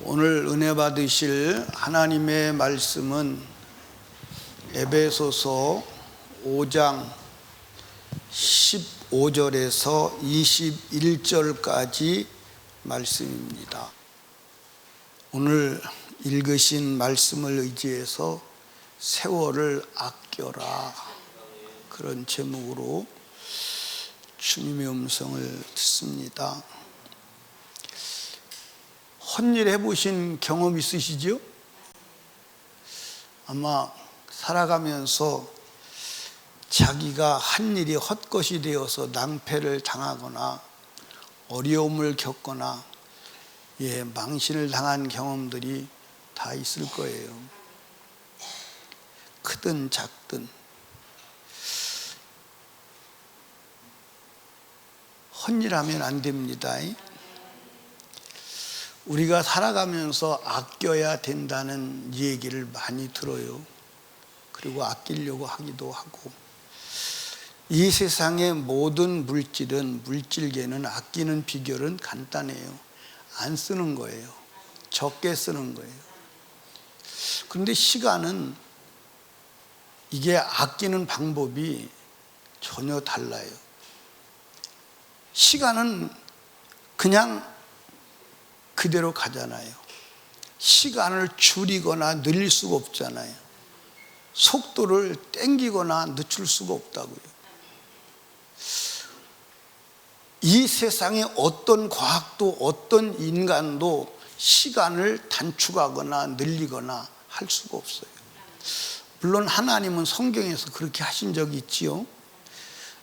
오늘 은혜 받으실 하나님의 말씀은 에베소서 5장 15절에서 21절까지 말씀입니다. 오늘 읽으신 말씀을 의지해서 세월을 아껴라, 그런 제목으로 주님의 음성을 듣습니다. 헛일 해보신 경험 있으시죠? 아마 살아가면서 자기가 한 일이 헛것이 되어서 낭패를 당하거나 어려움을 겪거나 망신을 당한 경험들이 다 있을 거예요. 크든 작든 헛일하면 안 됩니다. 우리가 살아가면서 아껴야 된다는 얘기를 많이 들어요. 그리고 아끼려고 하기도 하고, 이 세상의 모든 물질은, 물질계는 아끼는 비결은 간단해요. 안 쓰는 거예요. 적게 쓰는 거예요. 그런데 시간은, 이게 아끼는 방법이 전혀 달라요. 시간은 그냥 그대로 가잖아요. 시간을 줄이거나 늘릴 수가 없잖아요. 속도를 땡기거나 늦출 수가 없다고요. 이 세상에 어떤 과학도 어떤 인간도 시간을 단축하거나 늘리거나 할 수가 없어요. 물론 하나님은 성경에서 그렇게 하신 적이 있지요.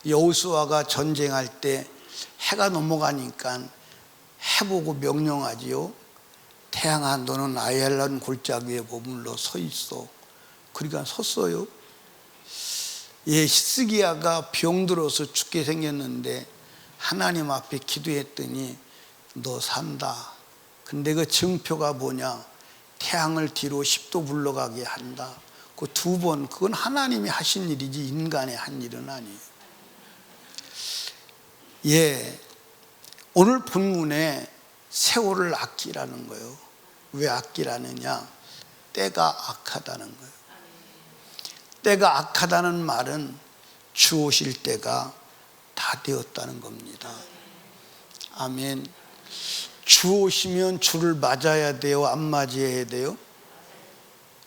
여호수아가 전쟁할 때 해가 넘어가니까 해보고 명령하지요. 태양아, 너는 아얄란 골짜기 위에 머물러 서 있어. 그러니까 섰어요. 히스기야가 병들어서 죽게 생겼는데 하나님 앞에 기도했더니 너 산다. 근데 그 증표가 뭐냐? 태양을 뒤로 10도 물러가게 한다. 그 두 번, 그건 하나님이 하신 일이지 인간의 한 일은 아니에요. 오늘 본문에 세월을 아끼라는 거예요. 왜 아끼라느냐? 때가 악하다는 거예요. 때가 악하다는 말은 주 오실 때가 다 되었다는 겁니다. 아멘. 주 오시면 주를 맞아야 돼요? 안 맞아야 돼요?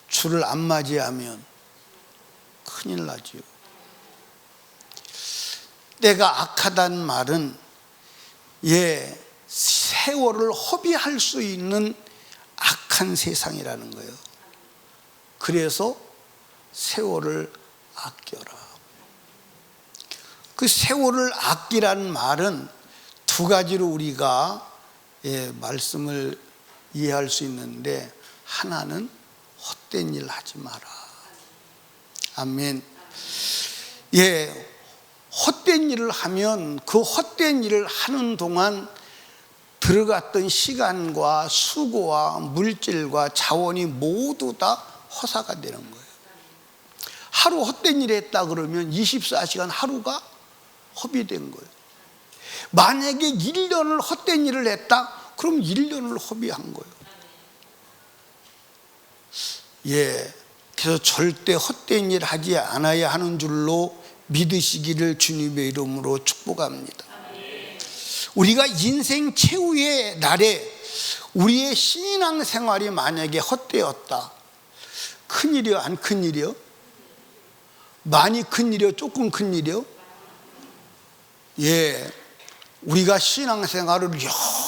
주를 안 맞이하면 큰일 나죠. 때가 악하다는 말은 세월을 허비할 수 있는 악한 세상이라는 거예요. 그래서 세월을 아껴라. 그 세월을 아끼라는 말은 두 가지로 우리가 말씀을 이해할 수 있는데, 하나는 헛된 일 하지 마라. 아멘. 헛된 일을 하면 그 헛된 일을 하는 동안 들어갔던 시간과 수고와 물질과 자원이 모두 다 허사가 되는 거예요. 하루 헛된 일 했다 그러면 24시간 하루가 허비된 거예요. 만약에 1년을 헛된 일을 했다 그럼 1년을 허비한 거예요. 그래서 절대 헛된 일 하지 않아야 하는 줄로 믿으시기를 주님의 이름으로 축복합니다. 우리가 인생 최후의 날에 우리의 신앙 생활이 만약에 헛되었다, 큰일이요? 안 큰일이요? 많이 큰일이요? 조금 큰일이요? 우리가 신앙 생활을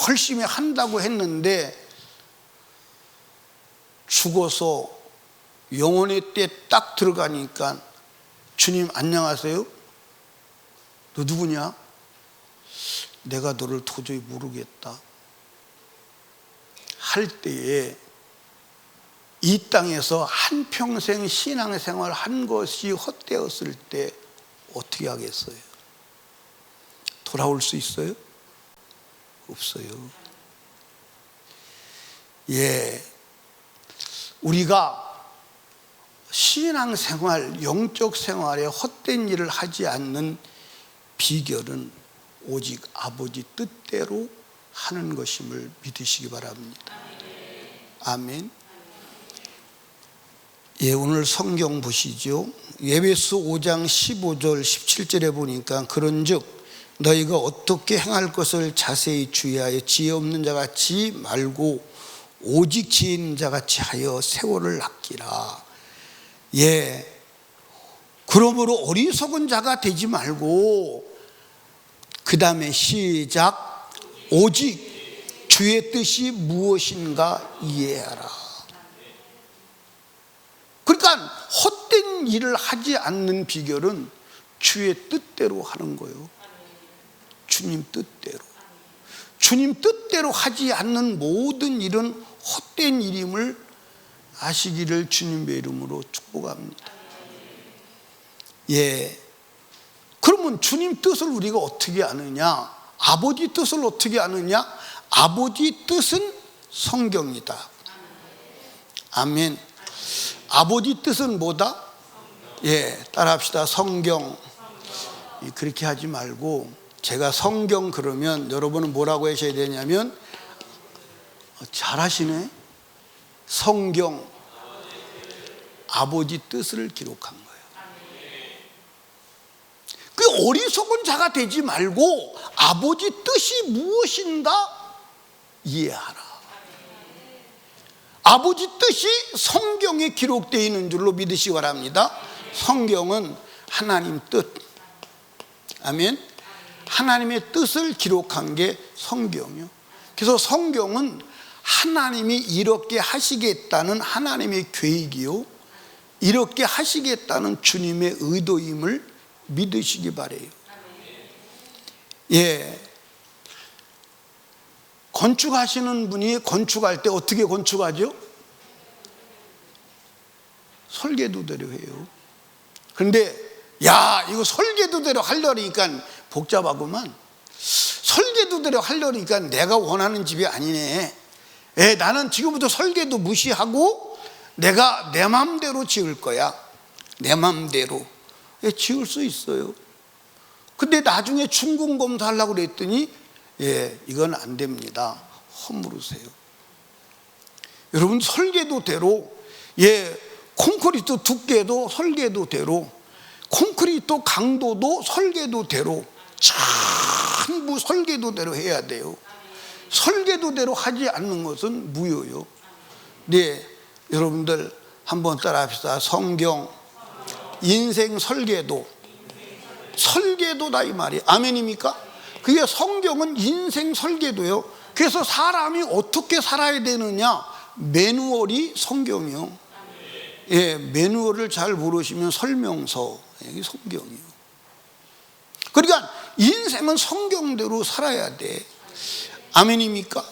열심히 한다고 했는데 죽어서 영혼의 때 딱 들어가니까 주님 안녕하세요? 너 누구냐? 내가 너를 도저히 모르겠다 할 때에 이 땅에서 한평생 신앙생활 한 것이 헛되었을 때 어떻게 하겠어요? 돌아올 수 있어요? 없어요. 우리가 신앙생활, 영적 생활에 헛된 일을 하지 않는 비결은 오직 아버지 뜻대로 하는 것임을 믿으시기 바랍니다. 아멘. 예, 오늘 성경 보시죠. 에베소 5장 15절 17절에 보니까 그런즉 너희가 어떻게 행할 것을 자세히 주의하여 지혜 없는 자같이 말고 오직 지혜 있는 자같이 하여 세월을 아끼라. 예, 그러므로 어리석은 자가 되지 말고, 그 다음에 시작, 오직 주의 뜻이 무엇인가 이해하라. 그러니까 헛된 일을 하지 않는 비결은 주의 뜻대로 하는 거예요. 주님 뜻대로. 주님 뜻대로 하지 않는 모든 일은 헛된 일임을 아시기를 주님의 이름으로 축복합니다. 예. 그러면 주님 뜻을 우리가 어떻게 아느냐? 아버지 뜻을 어떻게 아느냐? 아버지 뜻은 성경이다. 아멘. 아버지 뜻은 뭐다? 예, 따라합시다. 성경. 그렇게 하지 말고, 제가 성경 그러면 여러분은 뭐라고 하셔야 되냐면, 잘하시네. 성경, 아버지 뜻을 기록한 거예요. 그 어리석은 자가 되지 말고 아버지 뜻이 무엇인가 이해하라. 아버지 뜻이 성경에 기록되어 있는 줄로 믿으시기 바랍니다. 성경은 하나님 뜻, 아멘. 하나님의 뜻을 기록한 게 성경이요. 그래서 성경은 하나님이 이렇게 하시겠다는 하나님의 계획이요, 이렇게 하시겠다는 주님의 의도임을 믿으시기 바래요. 예. 건축하시는 분이 건축할 때 어떻게 건축하죠? 설계도대로 해요. 그런데 야, 이거 설계도대로 하려니까 복잡하구만. 설계도대로 하려니까 내가 원하는 집이 아니네. 나는 지금부터 설계도 무시하고 내가 내 마음대로 지을 거야. 내 마음대로. 지을 수 있어요. 근데 나중에 준공검사 하려고 그랬더니 이건 안 됩니다. 허물으세요. 여러분, 설계도대로, 콘크리트 두께도 설계도대로, 콘크리트 강도도 설계도대로, 전부 설계도대로 해야 돼요. 설계도대로 하지 않는 것은 무효요. 네, 여러분들 한번 따라 합시다. 성경, 인생 설계도. 설계도다 이 말이. 아멘입니까? 그게 성경은 인생 설계도요. 그래서 사람이 어떻게 살아야 되느냐, 매누얼이 성경이요. 예, 매누얼을 잘 모르시면 설명서, 이게 성경이요. 그러니까 인생은 성경대로 살아야 돼. 아멘입니까?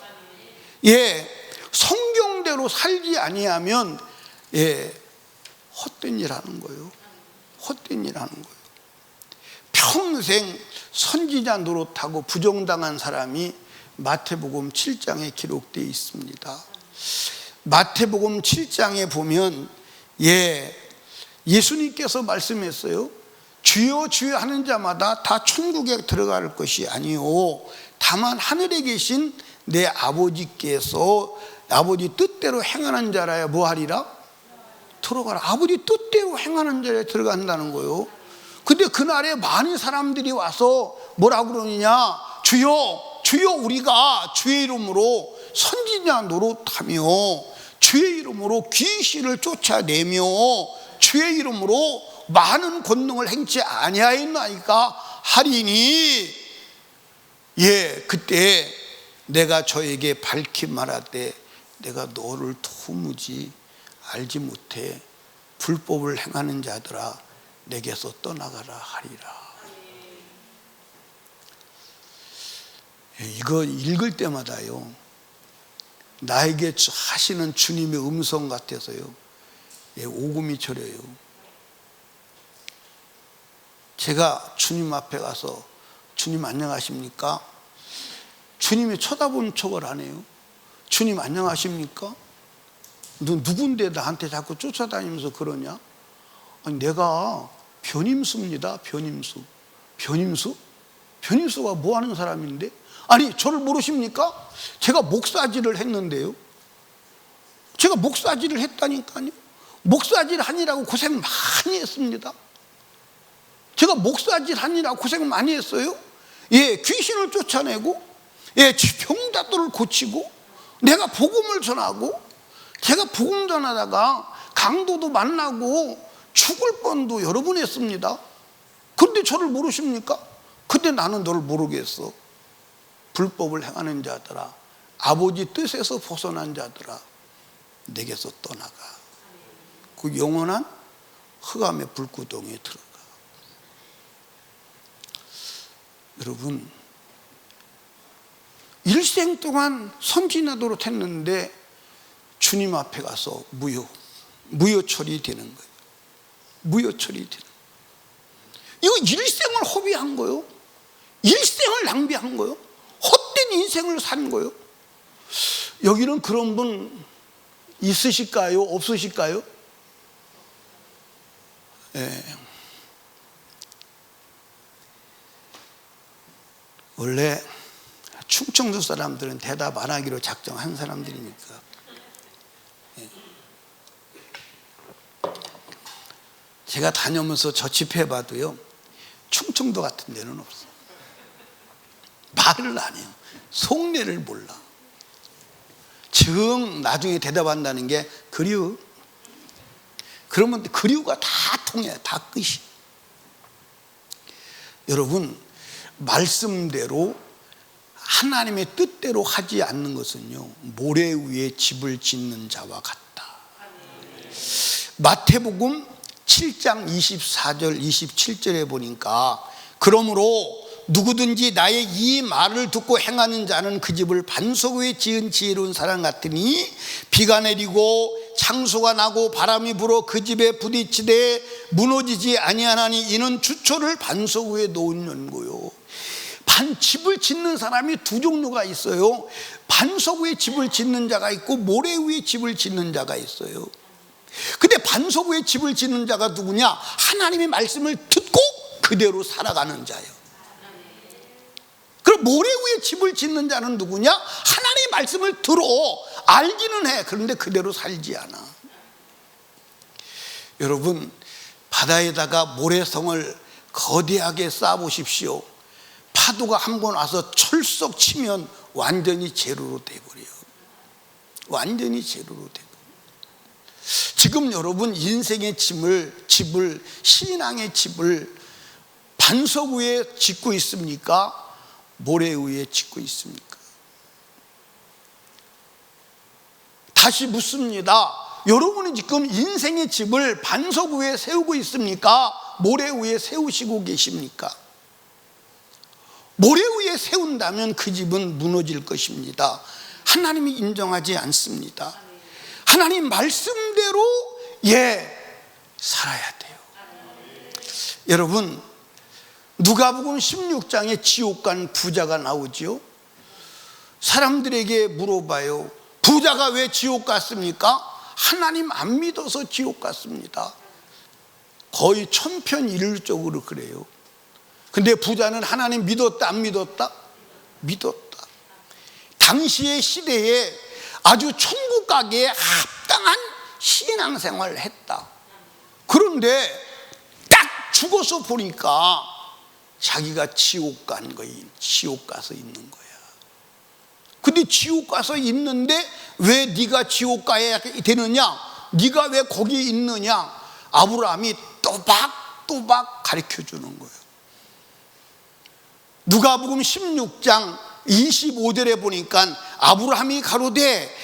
예, 성경대로 살지 아니하면 헛된 일 하는 거예요. 헛된 일 하는 거예요. 평생 선지자 노릇하고 부정당한 사람이 마태복음 7장에 기록되어 있습니다. 마태복음 7장에 보면 예수님께서 말씀했어요. 주여 주여 하는 자마다 다 천국에 들어갈 것이 아니오, 다만 하늘에 계신 내 아버지께서 아버지 뜻대로 행하는 자라야 뭐하리라? 들어가라. 아버지 뜻대로 행하는 자라야 들어간다는 거예요. 근데 그날에 많은 사람들이 와서 뭐라고 그러느냐? 주여, 주여, 우리가 주의 이름으로 선지자 노릇하며 주의 이름으로 귀신을 쫓아내며 주의 이름으로 많은 권능을 행치 아니하였나이까 하리니, 그때 내가 저에게 밝히 말하되 내가 너를 도무지 알지 못해. 불법을 행하는 자들아, 내게서 떠나가라 하리라. 이거 읽을 때마다요, 나에게 하시는 주님의 음성 같아서요, 오금이 저려요. 제가 주님 앞에 가서 주님 안녕하십니까? 주님이 쳐다보는 척을 안 해요. 주님 안녕하십니까? 너 누군데 나한테 자꾸 쫓아다니면서 그러냐? 아니, 내가 변임수입니다. 변임수. 변임수? 변임수가 뭐 하는 사람인데? 아니, 저를 모르십니까? 제가 목사질을 했는데요. 제가 목사질을 했다니까요. 목사질 하느라고 고생 많이 했습니다. 제가 목사질 하느라고 고생 많이 했어요. 귀신을 쫓아내고, 병자들을 고치고, 내가 복음을 전하고, 제가 복음 전하다가 강도도 만나고 죽을 뻔도 여러 번 했습니다. 그런데 저를 모르십니까? 근데 나는 너를 모르겠어. 불법을 행하는 자들아, 아버지 뜻에서 벗어난 자들아, 내게서 떠나가. 그 영원한 흑암의 불구덩이에 들어가. 여러분, 일생 동안 선지나도록 했는데 주님 앞에 가서 무효 처리되는 거예요. 무효 처리되는 거예요. 이거 일생을 허비한 거예요. 일생을 낭비한 거예요. 헛된 인생을 산 거예요. 여기는 그런 분 있으실까요? 없으실까요? 원래 충청도 사람들은 대답 안 하기로 작정한 사람들이니까. 제가 다녀오면서 저 집회봐도요, 충청도 같은 데는 없어요. 말을 안 해요. 속내를 몰라. 나중에 대답한다는 게 그리워. 그러면 그리워가 다 통해요. 다 끝이. 여러분, 말씀대로 하나님의 뜻대로 하지 않는 것은요, 모래 위에 집을 짓는 자와 같다. 마태복음 7장 24절 27절에 보니까, 그러므로 누구든지 나의 이 말을 듣고 행하는 자는 그 집을 반석 위에 지은 지혜로운 사람 같으니 비가 내리고 창수가 나고 바람이 불어 그 집에 부딪히되 무너지지 아니하나니 이는 주초를 반석 위에 놓은 연고요. 집을 짓는 사람이 두 종류가 있어요. 반석 위에 집을 짓는 자가 있고 모래 위에 집을 짓는 자가 있어요. 근데 반석 위에 집을 짓는 자가 누구냐? 하나님의 말씀을 듣고 그대로 살아가는 자예요. 그럼 모래 위에 집을 짓는 자는 누구냐? 하나님의 말씀을 들어 알기는 해. 그런데 그대로 살지 않아. 여러분, 바다에다가 모래성을 거대하게 쌓아보십시오. 파도가 한번 와서 철썩 치면 완전히 제로로 돼버려요. 완전히 제로로 돼버려요. 지금 여러분 인생의 집을 신앙의 집을 반석 위에 짓고 있습니까? 모래 위에 짓고 있습니까? 다시 묻습니다. 여러분은 지금 인생의 집을 반석 위에 세우고 있습니까? 모래 위에 세우시고 계십니까? 모래 위에 세운다면 그 집은 무너질 것입니다. 하나님이 인정하지 않습니다. 하나님 말씀대로 살아야 돼요. 여러분, 누가복음 16장에 지옥 간 부자가 나오지요. 사람들에게 물어봐요. 부자가 왜 지옥 갔습니까? 하나님 안 믿어서 지옥 갔습니다. 거의 천편일률적으로 그래요. 근데 부자는 하나님 믿었다 안 믿었다? 믿었다. 당시의 시대에 아주 천국 가기에 합당한 신앙생활을 했다. 그런데 딱 죽어서 보니까 자기가 지옥 간 거예요. 지옥 가서 있는 거야. 근데 지옥 가서 있는데 왜 네가 지옥 가야 되느냐? 네가 왜 거기 있느냐? 아브라함이 또박또박 가르쳐 주는 거예요. 누가복음 16장 25절에 보니까 아브라함이 가로되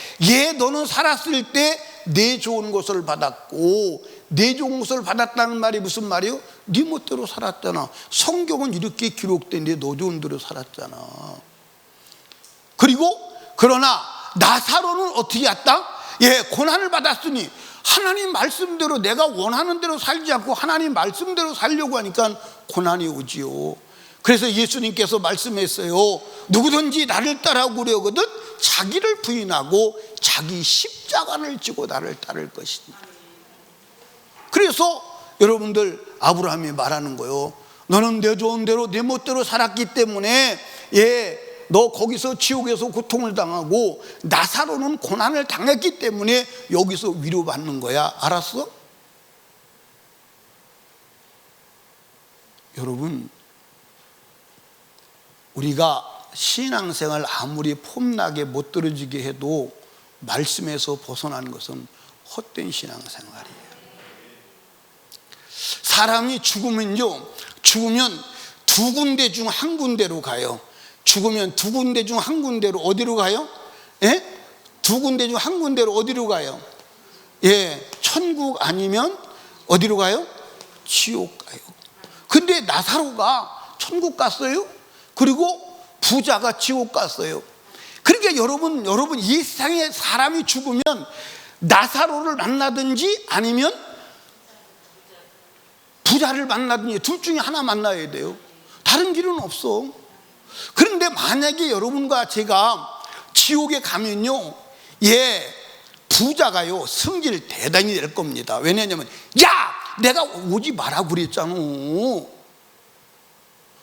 너는 살았을 때 내 좋은 것을 받았고, 내 좋은 것을 받았다는 말이 무슨 말이요? 네 멋대로 살았잖아. 성경은 이렇게 기록된데 너 좋은 대로 살았잖아. 그리고 그러나 나사로는 어떻게 했다? 고난을 받았으니 하나님 말씀대로 내가 원하는 대로 살지 않고 하나님 말씀대로 살려고 하니까 고난이 오지요. 그래서 예수님께서 말씀했어요. 누구든지 나를 따라오려거든 자기를 부인하고 자기 십자가를 지고 나를 따를 것이다. 그래서 여러분들, 아브라함이 말하는 거예요. 너는 내 좋은 대로 내 멋대로 살았기 때문에 너 거기서 지옥에서 고통을 당하고 나사로는 고난을 당했기 때문에 여기서 위로받는 거야. 알았어? 여러분, 우리가 신앙생활 아무리 폼나게 못 들어지게 해도 말씀에서 벗어난 것은 헛된 신앙생활이에요. 사람이 죽으면 두 군데 중 한 군데로 가요. 죽으면 두 군데 중 한 군데로 어디로 가요? 예? 두 군데 중 한 군데로 어디로 가요? 예, 천국 아니면 어디로 가요? 지옥 가요. 근데 나사로가 천국 갔어요. 그리고 부자가 지옥 갔어요. 그러니까 여러분 이 세상에 사람이 죽으면 나사로를 만나든지 아니면 부자를 만나든지 둘 중에 하나 만나야 돼요. 다른 길은 없어. 그런데 만약에 여러분과 제가 지옥에 가면요, 부자가요 승질 대단히 낼 겁니다. 왜냐하면 내가 오지 말라고 그랬잖아.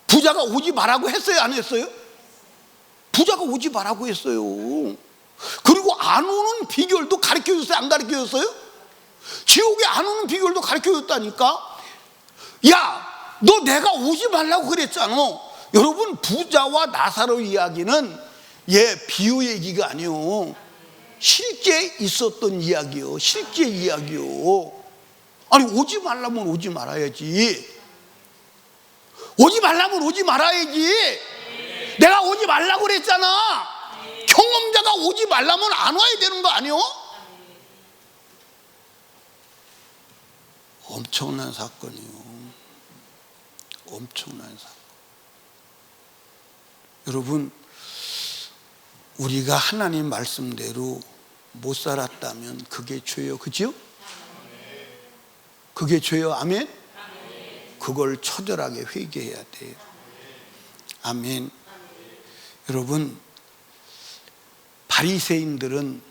부자가 오지 말라고 했어요, 안 했어요? 부자가 오지 말라고 했어요. 그리고 안 오는 비결도 가르쳐줬어요, 안 가르쳐줬어요? 지옥에 안 오는 비결도 가르쳐줬다니까. 너 내가 오지 말라고 그랬잖아. 여러분, 부자와 나사로 이야기는 비유 얘기가 아니요, 실제 있었던 이야기요. 실제 이야기요. 아니, 오지 말라면 오지 말아야지. 오지 말라면 오지 말아야지. 내가 오지 말라고 그랬잖아. 경험자가 오지 말라면 안 와야 되는 거 아니요? 엄청난 사건이요. 엄청난 사건. 여러분, 우리가 하나님 말씀대로 못 살았다면 그게 죄요. 그죠? 그게 죄요. 아멘? 그걸 처절하게 회개해야 돼요. 아멘. 여러분, 바리새인들은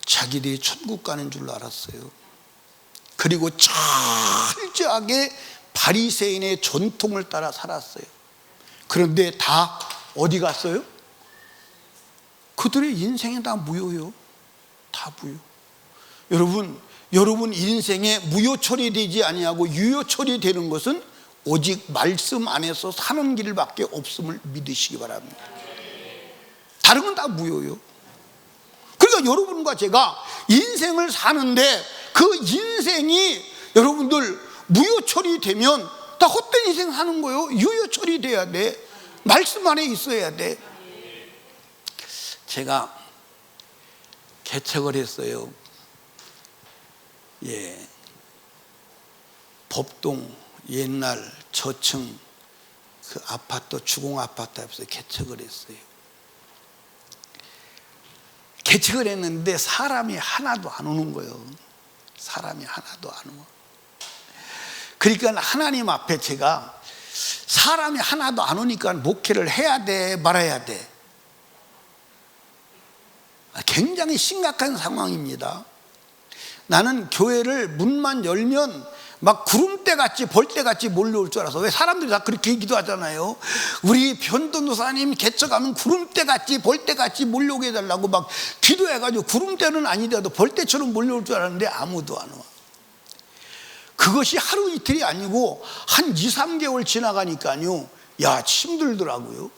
자기들이 천국 가는 줄 알았어요. 그리고 철저하게 바리새인의 전통을 따라 살았어요. 그런데 다 어디 갔어요? 그들의 인생에 다 무효요. 다 무효. 여러분 인생에 무효 처리되지 아니하고 유효 처리되는 것은 오직 말씀 안에서 사는 길밖에 없음을 믿으시기 바랍니다. 다른 건 다 무효요. 그러니까 여러분과 제가 인생을 사는데 그 인생이 여러분들 무효 처리되면 다 헛된 인생 사는 거예요. 유효 처리돼야 돼. 말씀 안에 있어야 돼. 제가 개척을 했어요. 법동 옛날 저층 그 아파트, 주공 아파트 앞에서 개척을 했어요. 개척을 했는데 사람이 하나도 안 오는 거예요. 사람이 하나도 안 와. 그러니까 하나님 앞에 제가 사람이 하나도 안 오니까 목회를 해야 돼, 말아야 돼. 굉장히 심각한 상황입니다. 나는 교회를 문만 열면 막 구름대같이 벌떼같이 몰려올 줄 알아서. 왜 사람들이 다 그렇게 기도하잖아요. 우리 변도노사님 개척하면 구름대같이 벌떼같이 몰려오게 해달라고 막 기도해가지고, 구름대는 아니더라도 벌떼처럼 몰려올 줄 알았는데 아무도 안 와. 그것이 하루 이틀이 아니고 한 2, 3개월 지나가니까요, 힘들더라고요.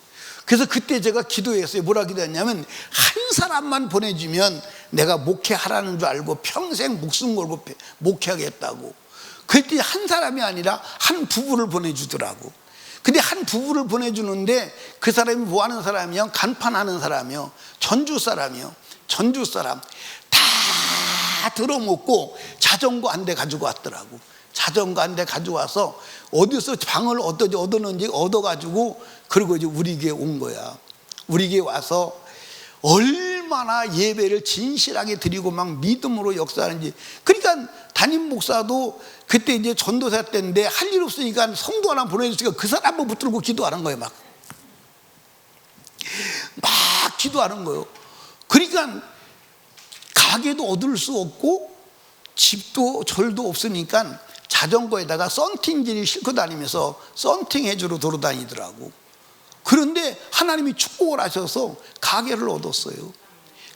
그래서 그때 제가 기도했어요. 뭐라 기도했냐면, 한 사람만 보내주면 내가 목회하라는 줄 알고 평생 목숨 걸고 목회하겠다고. 그때 한 사람이 아니라 한 부부를 보내주더라고. 근데 한 부부를 보내주는데 그 사람이 뭐 하는 사람이요? 간판하는 사람이요. 전주 사람이요. 전주 사람. 다 들어먹고 자전거 한 대 가지고 왔더라고. 자전거 한 대 가지고 와서 어디서 방을 얻었는지 얻어가지고, 그리고 이제 우리 교회 온 거야. 우리 교회 와서 얼마나 예배를 진실하게 드리고 막 믿음으로 역사하는지. 그러니까 담임 목사도 그때 이제 전도사 때인데 할 일 없으니까 성도 하나 보내주시니까 그 사람 한번 붙들고 기도하는 거예요. 막 기도하는 거예요. 그러니까 가게도 얻을 수 없고 집도 절도 없으니까 자전거에다가 썬팅지를 싣고 다니면서 썬팅 해주러 돌아다니더라고. 그런데 하나님이 축복을 하셔서 가게를 얻었어요.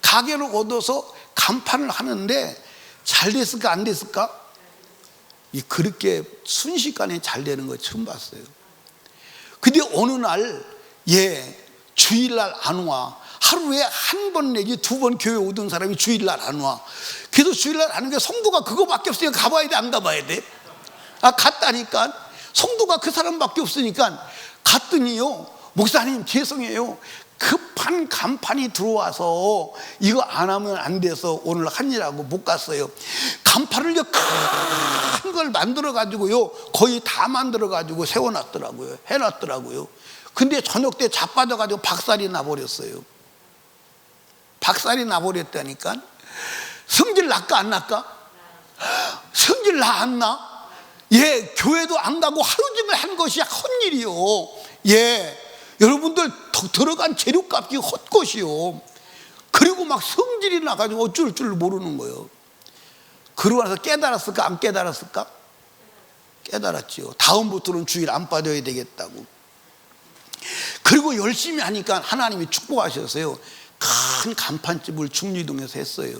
가게를 얻어서 간판을 하는데 잘 됐을까 안 됐을까? 그렇게 순식간에 잘 되는 거 처음 봤어요. 근데 어느 날 주일날 안 와. 하루에 한 번 내지 두 번 교회 오던 사람이 주일날 안 와. 그래서 주일날 안 오니까 성도가 그거밖에 없으니까 가봐야 돼 안 가봐야 돼? 갔다니까. 성도가 그 사람밖에 없으니까 갔더니요, 목사님 죄송해요, 급한 간판이 들어와서 이거 안 하면 안 돼서 오늘 하느라고 못 갔어요. 간판을 큰 걸 만들어 가지고요, 거의 다 만들어 가지고 세워놨더라고요. 해놨더라고요. 근데 저녁 때 자빠져 가지고 박살이 나버렸어요. 박살이 나버렸다니까. 성질 날까 안 날까? 성질 나 안 나? 교회도 안 가고 하루 종일 한 것이 헛일이요. 여러분들 들어간 재료값이 헛것이요. 그리고 막 성질이 나가지고 어쩔 줄 모르는 거예요. 그러고 나서 깨달았을까 안 깨달았을까? 깨달았지요. 다음부터는 주일 안 빠져야 되겠다고. 그리고 열심히 하니까 하나님이 축복하셨어요. 큰 간판집을 중리동에서 했어요.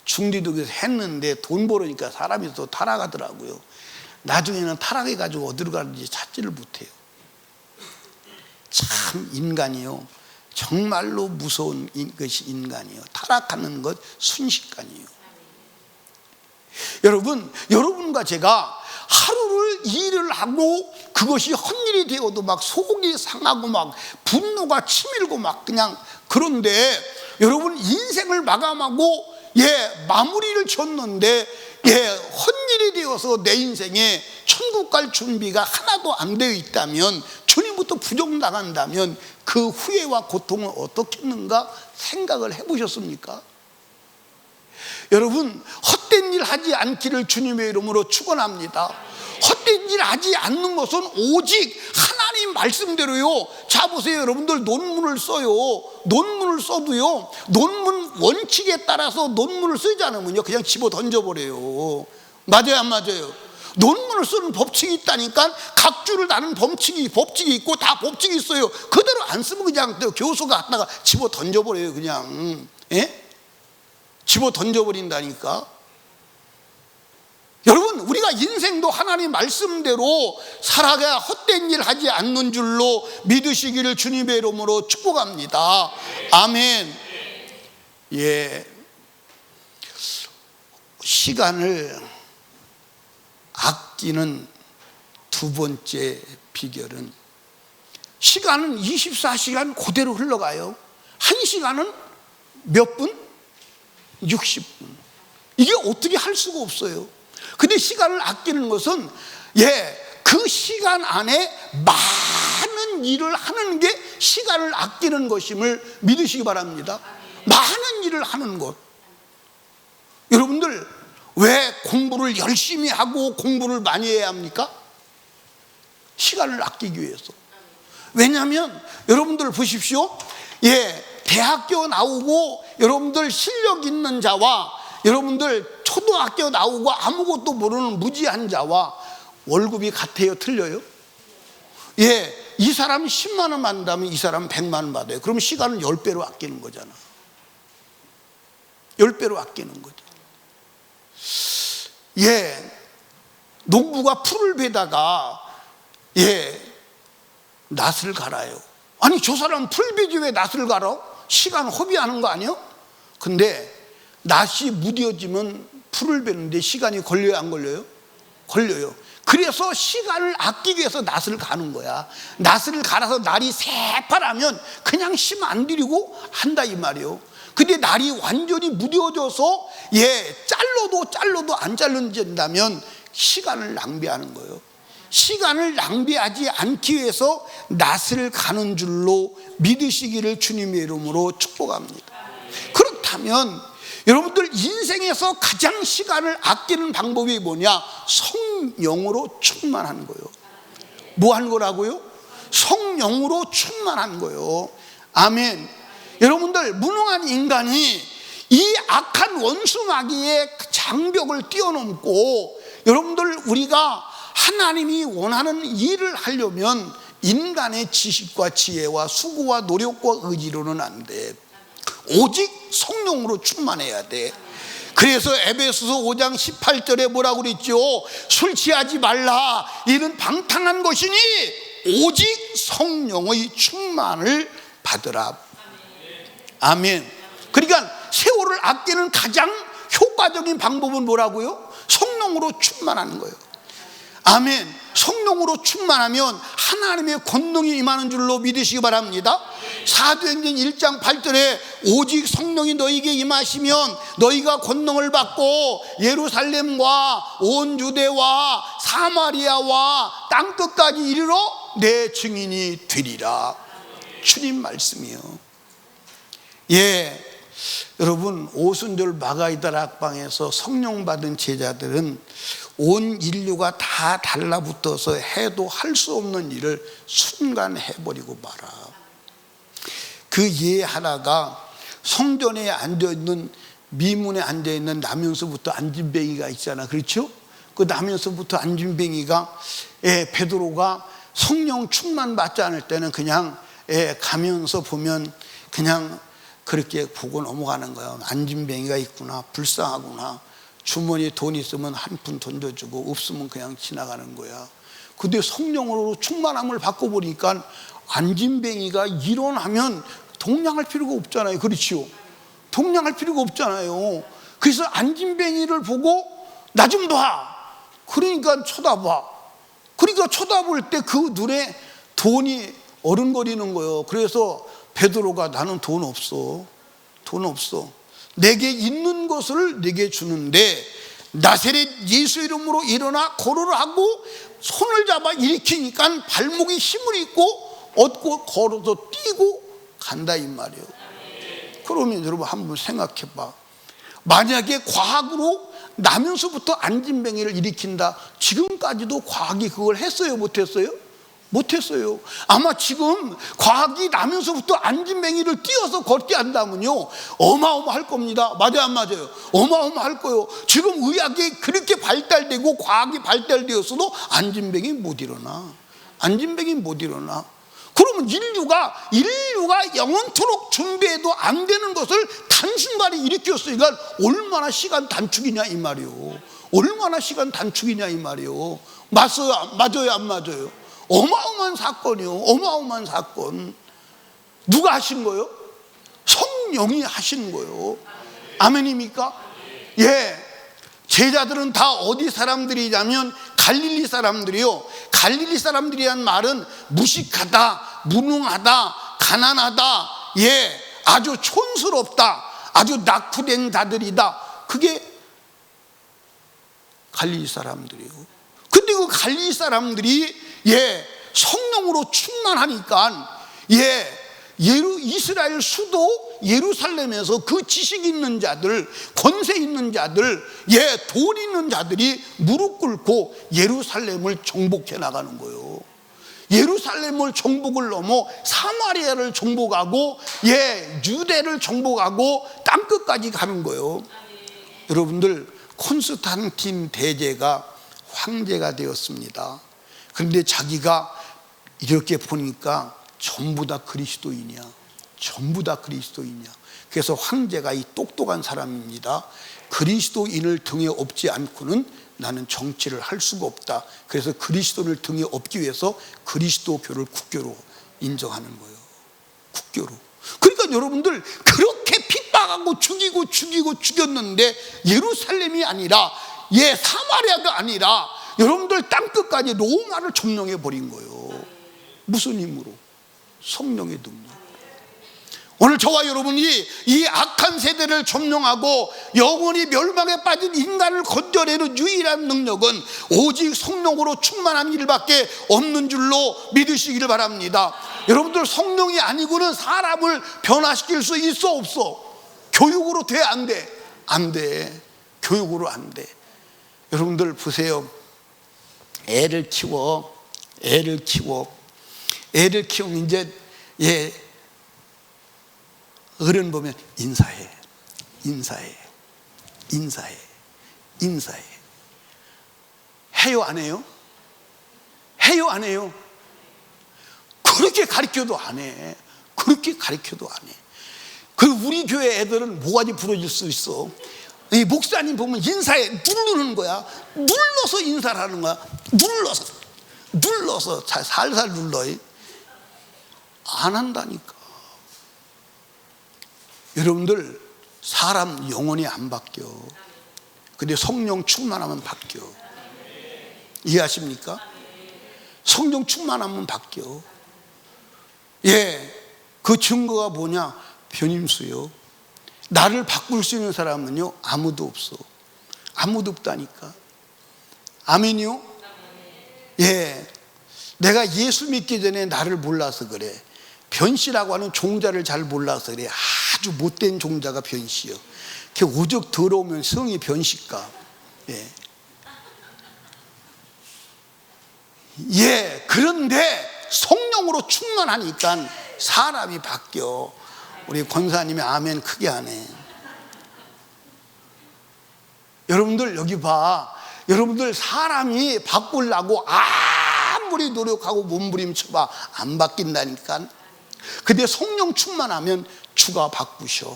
중리동에서 했는데 돈 벌으니까 사람이 또 타락하더라고요. 나중에는 타락해가지고 어디로 가는지 찾지를 못해요. 참 인간이요, 정말로 무서운 것이 인간이에요. 타락하는 것 순식간이에요. 여러분과 제가 하루를 일을 하고 그것이 헛일이 되어도 막 속이 상하고 막 분노가 치밀고 막 그냥, 그런데 여러분 인생을 마감하고 마무리를 졌는데 헛일이 되어서 내 인생에 천국 갈 준비가 하나도 안 되어 있다면, 주님부터 부정당한다면 그 후회와 고통은 어떻겠는가 생각을 해보셨습니까? 여러분, 헛된 일 하지 않기를 주님의 이름으로 축원합니다. 헛된 일 하지 않는 것은 오직 하나님 말씀대로요. 자 보세요, 여러분들 논문을 써요. 논문을 써도요, 논문 원칙에 따라서 논문을 쓰지 않으면요 그냥 집어 던져버려요. 맞아요 안 맞아요? 논문을 쓰는 법칙이 있다니까. 각주를 다는 법칙이 있고 다 법칙이 있어요. 그대로 안 쓰면 그냥 교수가 갖다가 집어 던져버려요. 그냥 집어 던져버린다니까. 여러분, 우리가 인생도 하나님 말씀대로 살아가야 헛된 일 하지 않는 줄로 믿으시기를 주님의 이름으로 축복합니다. 아멘. 시간을 아끼는 두 번째 비결은, 시간은 24시간 그대로 흘러가요. 1시간은 몇 분? 60분. 이게 어떻게 할 수가 없어요. 근데 시간을 아끼는 것은 그 시간 안에 많은 일을 하는 게 시간을 아끼는 것임을 믿으시기 바랍니다. 많은 일을 하는 것. 여러분들 왜 공부를 열심히 하고 공부를 많이 해야 합니까? 시간을 아끼기 위해서. 왜냐하면 여러분들 보십시오. 대학교 나오고 여러분들 실력 있는 자와 여러분들 초등학교 나오고 아무것도 모르는 무지한 자와 월급이 같아요? 틀려요? 이 사람이 10만 원 받는다면 이 사람은 100만 원 받아요. 그럼 시간을 10배로 아끼는 거잖아. 10배로 아끼는 거죠. 농부가 풀을 베다가 낫을 갈아요. 아니 저 사람은 풀 베지 왜 낫을 갈아? 시간 허비하는 거 아니에요? 근데 낫이 무뎌지면 풀을 베는데 시간이 걸려요 안 걸려요? 걸려요. 그래서 시간을 아끼기 위해서 낫을 가는 거야. 낫을 갈아서 날이 새파라면 그냥 심 안 들이고 한다 이 말이에요. 근데 날이 완전히 무뎌져서 잘라도 안 잘라진다면 시간을 낭비하는 거예요. 시간을 낭비하지 않기 위해서 낫을 가는 줄로 믿으시기를 주님의 이름으로 축복합니다. 그렇다면 여러분들 인생에서 가장 시간을 아끼는 방법이 뭐냐? 성령으로 충만한 거예요. 뭐 하는 거라고요? 성령으로 충만한 거예요. 아멘. 여러분들, 무능한 인간이 이 악한 원수 마귀의 장벽을 뛰어넘고 여러분들 우리가 하나님이 원하는 일을 하려면 인간의 지식과 지혜와 수고와 노력과 의지로는 안 돼. 오직 성령으로 충만해야 돼. 그래서 에베소서 5장 18절에 뭐라고 그랬죠? 술 취하지 말라. 이는 방탕한 것이니 오직 성령의 충만을 받으라. 아멘. 그러니까 세월을 아끼는 가장 효과적인 방법은 뭐라고요? 성령으로 충만하는 거예요. 아멘. 성령으로 충만하면 하나님의 권능이 임하는 줄로 믿으시기 바랍니다. 사도행전 1장 8절에 오직 성령이 너희에게 임하시면 너희가 권능을 받고 예루살렘과 온 유대와 사마리아와 땅끝까지 이르러 내 증인이 되리라. 주님 말씀이요. 예, 여러분, 오순절 마가이다 락방에서 성령 받은 제자들은 온 인류가 다 달라붙어서 해도 할 수 없는 일을 순간 해버리고 말아. 그 예 하나가 성전에 앉아있는, 미문에 앉아있는 나면서부터 안진뱅이가 있잖아. 그렇죠? 그 나면서부터 안진뱅이가, 베드로가 성령 충만 받지 않을 때는 그냥 가면서 보면 그냥 그렇게 보고 넘어가는 거야. 안진뱅이가 있구나, 불쌍하구나. 주머니에 돈 있으면 한 푼 던져주고 없으면 그냥 지나가는 거야. 근데 성령으로 충만함을 받고 보니까 안진뱅이가 일어나면 동냥할 필요가 없잖아요. 그렇지요? 동냥할 필요가 없잖아요. 그래서 안진뱅이를 보고 나 좀 봐. 그러니까 쳐다봐. 그러니까 쳐다볼 때 그 눈에 돈이 어른거리는 거예요. 그래서 베드로가 나는 돈 없어. 내게 있는 것을 내게 주는데 나사렛 예수 이름으로 일어나 걸으라 하고 손을 잡아 일으키니까 발목에 힘을 얻고 얻고 걸어서 뛰고 간다 이 말이에요. 그러면 여러분 한번 생각해 봐. 만약에 과학으로 나면서부터 안진뱅이를 일으킨다. 지금까지도 과학이 그걸 했어요? 못했어요? 못했어요. 아마 지금 과학이 나면서부터 안진뱅이를 띄어서 걷게 한다면요 어마어마할 겁니다. 맞아요 안 맞아요? 어마어마할 거예요. 지금 의학이 그렇게 발달되고 과학이 발달되었어도 안진뱅이 못 일어나. 그러면 인류가 영원토록 준비해도 안 되는 것을 단순간에 일으켰으니까 얼마나 시간 단축이냐 이 말이요. 맞아요 안 맞아요? 어마어마한 사건이요. 어마어마한 사건. 누가 하신 거예요? 성령이 하신 거예요. 아멘입니까? 예. 제자들은 다 어디 사람들이냐면 갈릴리 사람들이요. 갈릴리 사람들이란 말은 무식하다, 무능하다, 가난하다, 예, 아주 촌스럽다, 아주 낙후된 자들이다. 그게 갈릴리 사람들이요. 근데 그 갈릴리 사람들이 성령으로 충만하니까 이스라엘 수도 예루살렘에서 그 지식 있는 자들, 권세 있는 자들, 돈 있는 자들이 무릎 꿇고 예루살렘을 정복해 나가는 거예요. 예루살렘을 정복을 넘어 사마리아를 정복하고 유대를 정복하고 땅끝까지 가는 거예요. 여러분들, 콘스탄틴 대제가 황제가 되었습니다. 그런데 자기가 이렇게 보니까 전부 다 그리스도인이야. 그래서 황제가 이 똑똑한 사람입니다. 그리스도인을 등에 업지 않고는 나는 정치를 할 수가 없다. 그래서 그리스도를 등에 업기 위해서 그리스도교를 국교로 인정하는 거예요. 국교로. 그러니까 여러분들, 그렇게 핍박하고 죽였는데 예루살렘이 아니라 사마리아가 아니라 여러분들 땅끝까지 로마를 점령해 버린 거예요. 무슨 힘으로? 성령의 능력. 오늘 저와 여러분이 이 악한 세대를 점령하고 영원히 멸망에 빠진 인간을 건져내는 유일한 능력은 오직 성령으로 충만한 일밖에 없는 줄로 믿으시기를 바랍니다. 여러분들, 성령이 아니고는 사람을 변화시킬 수 있어 없어? 교육으로 돼 안 돼? 안 돼. 교육으로 안 돼. 여러분들 보세요. 애를 키우면 이제 어른 보면 인사해. 해요 안 해요? 그렇게 가르쳐도 안 해. 그렇게 가르쳐도 안 해. 그 우리 교회 애들은 뭐가지 부러질 수 있어. 이 목사님 보면 인사에 누르는 거야. 눌러서 인사를 하는 거야. 눌러서 살살 눌러. 안 한다니까. 여러분들, 사람 영원히 안 바뀌어. 근데 성령 충만하면 바뀌어. 이해하십니까? 성령 충만하면 바뀌어. 그 증거가 뭐냐? 변임수요. 나를 바꿀 수 있는 사람은요, 아무도 없어. 아무도 없다니까. 아멘이요? 내가 예수 믿기 전에 나를 몰라서 그래. 변씨라고 하는 종자를 잘 몰라서 그래. 아주 못된 종자가 변씨요. 그 오죽 더러우면 성이 변씨까. 그런데 성령으로 충만하니까 사람이 바뀌어. 우리 권사님이 아멘 크게 하네. 여러분들 여기 봐. 여러분들 사람이 바꾸려고 아무리 노력하고 몸부림쳐봐 안 바뀐다니까. 근데 성령 충만하면 주가 바꾸셔.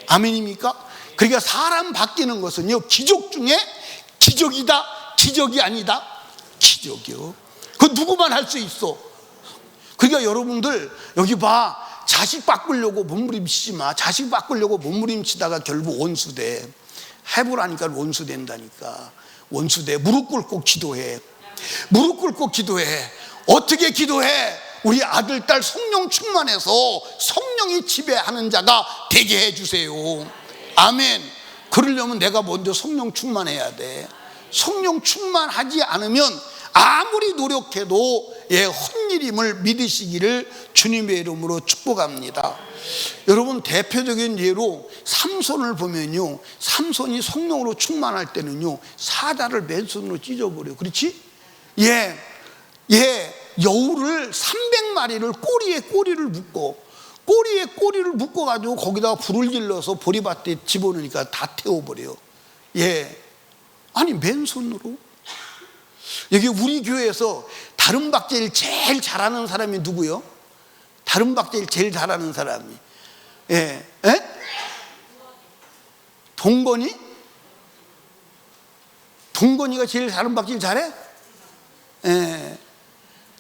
아멘입니까? 그러니까 사람 바뀌는 것은요, 기적 중에 기적이다, 기적이 아니다. 기적이요. 그거 누구만 할 수 있어. 그러니까 여러분들 여기 봐. 자식 바꾸려고 몸부림치지 마. 자식 바꾸려고 몸부림치다가 결국 원수돼. 해보라니까 원수된다니까. 원수돼. 무릎 꿇고 기도해. 무릎 꿇고 기도해. 어떻게 기도해? 우리 아들, 딸 성령 충만해서 성령이 지배하는 자가 되게 해주세요. 아멘. 그러려면 내가 먼저 성령 충만해야 돼. 성령 충만하지 않으면 아무리 노력해도 헛일임을 믿으시기를 주님의 이름으로 축복합니다. 여러분, 대표적인 예로 삼손을 보면요, 삼손이 성령으로 충만할 때는요, 사자를 맨손으로 찢어버려. 그렇지? 여우를 300마리를 꼬리에 꼬리를 묶어가지고 거기다가 불을 질러서 보리밭에 집어넣으니까 다 태워버려요. 아니 맨손으로. 여기 우리 교회에서 다른박제일 제일 잘하는 사람이 누구요? 다른박제일 제일 잘하는 사람이 동건이? 동건이가 제일 다른박제일 잘해?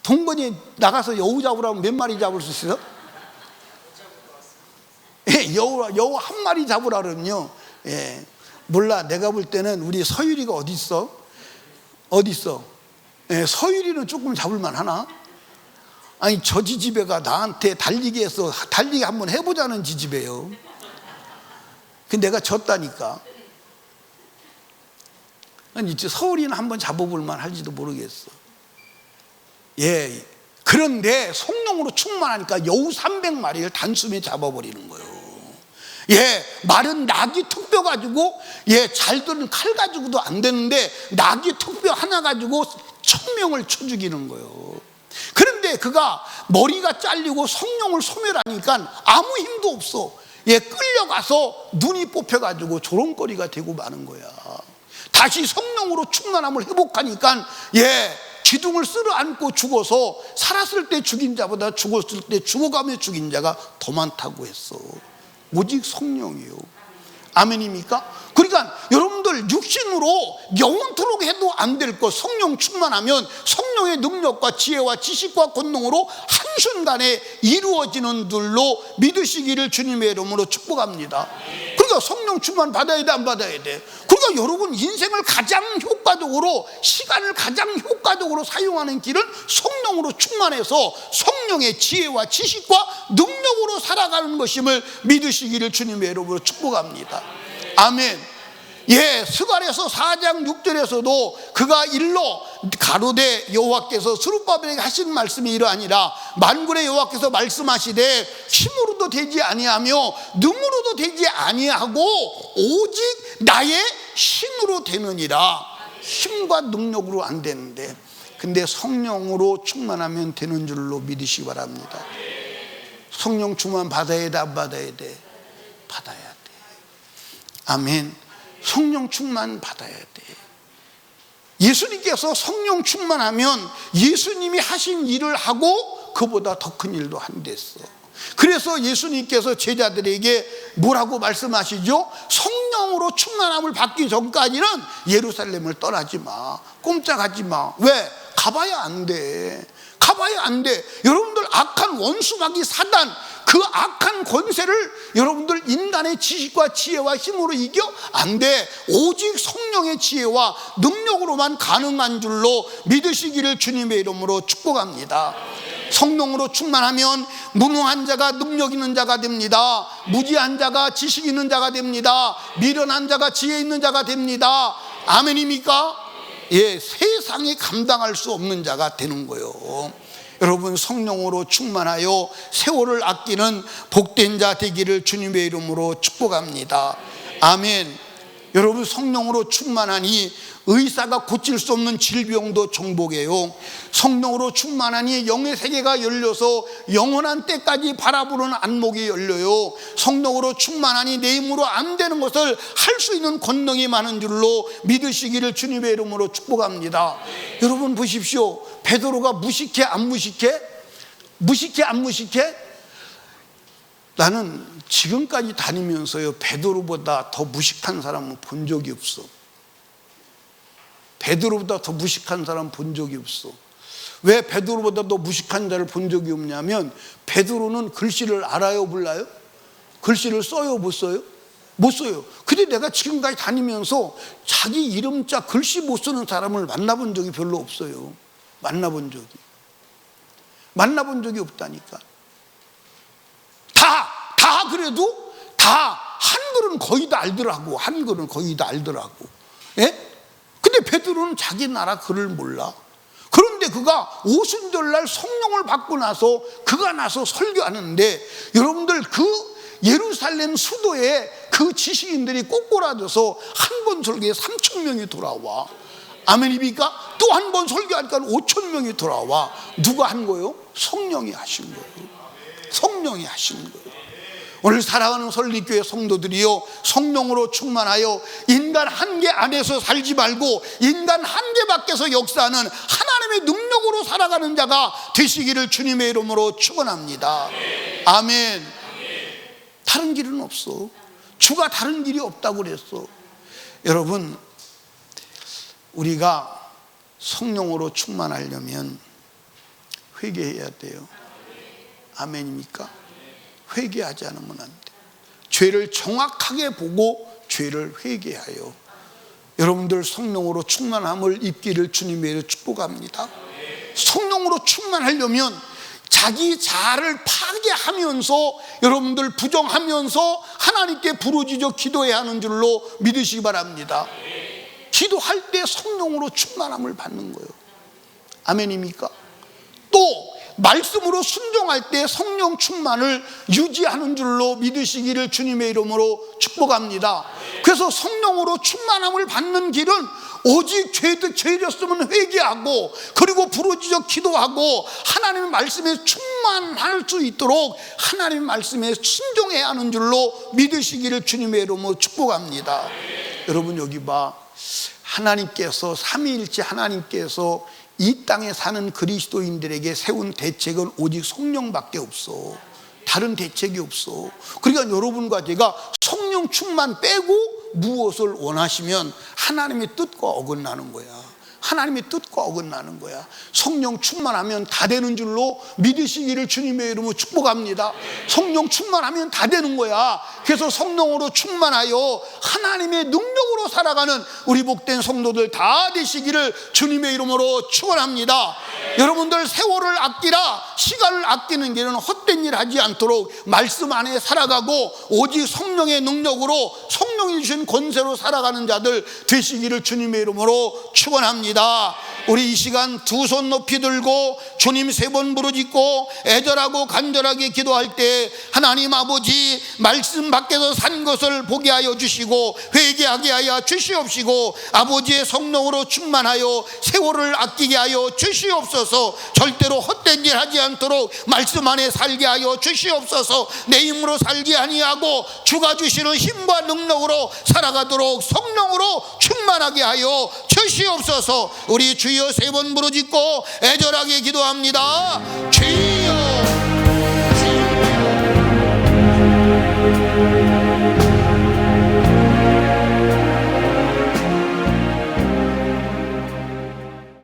동건이 나가서 여우 잡으라면 몇 마리 잡을 수 있어요? 여우 한 마리 잡으라 그러면요, 몰라. 내가 볼 때는 우리 서유리가 어디 있어? 서유리는 조금 잡을만 하나? 아니, 저 지지배가 나한테 달리기 해서 달리기 한번 해보자는 지지배요. 근데 내가 졌다니까. 아니, 서울이는 한번 잡아볼만 할지도 모르겠어. 그런데 성령으로 충만하니까 여우 300마리를 단숨에 잡아버리는 거예요. 말은 낙이 턱뼈 가지고 잘 드는 칼 가지고도 안 되는데 낙이 턱뼈 하나 가지고 1000명을 쳐 죽이는 거예요. 그런데 그가 머리가 잘리고 성령을 소멸하니까 아무 힘도 없어. 끌려가서 눈이 뽑혀가지고 조롱거리가 되고 마는 거야. 다시 성령으로 충만함을 회복하니까 기둥을 쓸어 안고 죽어서 살았을 때 죽인 자보다 죽었을 때 죽어가며 죽인 자가 더 많다고 했어. 오직 성령이요. 아멘입니까? 그러니까 여러분들 육신으로 영원토록 해도 안 될 것, 성령 충만하면 성령의 능력과 지혜와 지식과 권능으로 한순간에 이루어지는 줄로 믿으시기를 주님의 이름으로 축복합니다. 그러니까 성령 충만 받아야 돼, 안 받아야 돼? 그러니까 여러분 인생을 가장 효과적으로, 시간을 가장 효과적으로 사용하는 길은 성령으로 충만해서 성령의 지혜와 지식과 능력으로 살아가는 것임을 믿으시기를 주님의 이름으로 축복합니다. 아멘. 스가랴서 4장 6절에서도 그가 일러 가로되 여호와께서 스룹바벨에게 하신 말씀이 이러하니라. 만군의 여호와께서 말씀하시되 힘으로도 되지 아니하며 능으로도 되지 아니하고 오직 나의 힘으로 되느니라. 힘과 능력으로 안 되는데, 근데 성령으로 충만하면 되는 줄로 믿으시기 바랍니다. 성령 충만 받아야 돼, 안 받아야 돼? 받아야 돼. 아멘. 성령 충만 받아야 돼. 예수님께서 성령 충만하면 예수님이 하신 일을 하고 그보다 더 큰 일도 한댔어. 그래서 예수님께서 제자들에게 뭐라고 말씀하시죠? 성령으로 충만함을 받기 전까지는 예루살렘을 떠나지 마. 꼼짝하지 마. 왜? 가봐야 안 돼. 가봐야 안 돼. 여러분들 악한 원수마귀 사단, 그 악한 권세를 여러분들 인간의 지식과 지혜와 힘으로 이겨? 안 돼. 오직 성령의 지혜와 능력으로만 가능한 줄로 믿으시기를 주님의 이름으로 축복합니다. 성령으로 충만하면 무능한 자가 능력 있는 자가 됩니다. 무지한 자가 지식 있는 자가 됩니다. 미련한 자가 지혜 있는 자가 됩니다. 아멘입니까? 예, 세상이 감당할 수 없는 자가 되는 거예요. 여러분, 성령으로 충만하여 세월을 아끼는 복된 자 되기를 주님의 이름으로 축복합니다. 아멘. 여러분, 성령으로 충만하니 의사가 고칠 수 없는 질병도 정복해요. 성령으로 충만하니 영의 세계가 열려서 영원한 때까지 바라보는 안목이 열려요. 성령으로 충만하니 내 힘으로 안 되는 것을 할 수 있는 권능이 많은 줄로 믿으시기를 주님의 이름으로 축복합니다. 여러분 보십시오. 베드로가 무식해 안 무식해? 무식해 안 무식해? 나는 지금까지 다니면서요, 베드로보다 더 무식한 사람은 본 적이 없어. 베드로보다 더 무식한 사람 본 적이 없어. 왜 베드로보다 더 무식한 자를 본 적이 없냐면, 베드로는 글씨를 알아요, 몰라요? 글씨를 써요, 못 써요? 못 써요. 근데 내가 지금까지 다니면서 자기 이름자 글씨 못 쓰는 사람을 만나본 적이 별로 없어요. 만나본 적이 없다니까. 그래도 다 한글은 거의 다 알더라고. 한글은 거의 다 알더라고. 예? 근데 베드로는 자기 나라 글을 몰라. 그런데 그가 오순절날 성령을 받고 나서 그가 나서 설교하는데, 여러분들 그 예루살렘 수도에 그 지식인들이 꼬꼬라져서 한 번 설교에 3,000명이 돌아와. 아멘입니까? 또 한 번 설교하니까 5,000명이 돌아와. 누가 한 거예요? 성령이 하신 거예요. 성령이 하신 거예요. 오늘 사랑하는 설립교회 성도들이요, 성령으로 충만하여 인간 한계 안에서 살지 말고 인간 한계 밖에서 역사하는 하나님의 능력으로 살아가는 자가 되시기를 주님의 이름으로 축원합니다. 아멘. 다른 길은 없어. 주가 다른 길이 없다고 그랬어. 여러분, 우리가 성령으로 충만하려면 회개해야 돼요. 아멘입니까? 회개하지 않으면 안 돼. 죄를 정확하게 보고 죄를 회개하여 여러분들 성령으로 충만함을 입기를 주님의 이름으로 축복합니다. 성령으로 충만하려면 자기 자아를 파괴하면서 여러분들 부정하면서 하나님께 부르짖어 기도해야 하는 줄로 믿으시기 바랍니다. 기도할 때 성령으로 충만함을 받는 거예요. 아멘입니까? 또 말씀으로 순종할 때 성령 충만을 유지하는 줄로 믿으시기를 주님의 이름으로 축복합니다. 그래서 성령으로 충만함을 받는 길은 오직 죄졌으면 회개하고, 그리고 부르짖어 기도하고 하나님의 말씀에 충만할 수 있도록 하나님의 말씀에 순종해야 하는 줄로 믿으시기를 주님의 이름으로 축복합니다. 여러분, 여기 봐. 하나님께서, 삼위일체 하나님께서 이 땅에 사는 그리스도인들에게 세운 대책은 오직 성령밖에 없어. 다른 대책이 없어. 그러니까 여러분과 제가 성령 충만 빼고 무엇을 원하시면 하나님의 뜻과 어긋나는 거야. 하나님의 뜻과 어긋나는 거야. 성령 충만하면 다 되는 줄로 믿으시기를 주님의 이름으로 축복합니다. 성령 충만하면 다 되는 거야. 그래서 성령으로 충만하여 하나님의 능력으로 살아가는 우리 복된 성도들 다 되시기를 주님의 이름으로 축원합니다. 여러분들 세월을 아끼라. 시간을 아끼는 길은 헛된 일 하지 않도록 말씀 안에 살아가고 오직 성령의 능력으로 성령이 주신 권세로 살아가는 자들 되시기를 주님의 이름으로 축원합니다. 우리 이 시간 두 손 높이 들고 주님 3번 부르짖고 애절하고 간절하게 기도할 때 하나님 아버지, 말씀 밖에서 산 것을 보게 하여 주시고 회개하게 하여 주시옵시고 아버지의 성령으로 충만하여 세월을 아끼게 하여 주시옵소서. 절대로 헛된 일 하지 않도록 말씀 안에 살게 하여 주시옵소서. 내 힘으로 살지 아니하고 주가 주시는 힘과 능력으로 살아가도록 성령으로 충만하게 하여 주시옵소서. 우리 주여 세 번 부르짖고 애절하게 기도합니다. 주여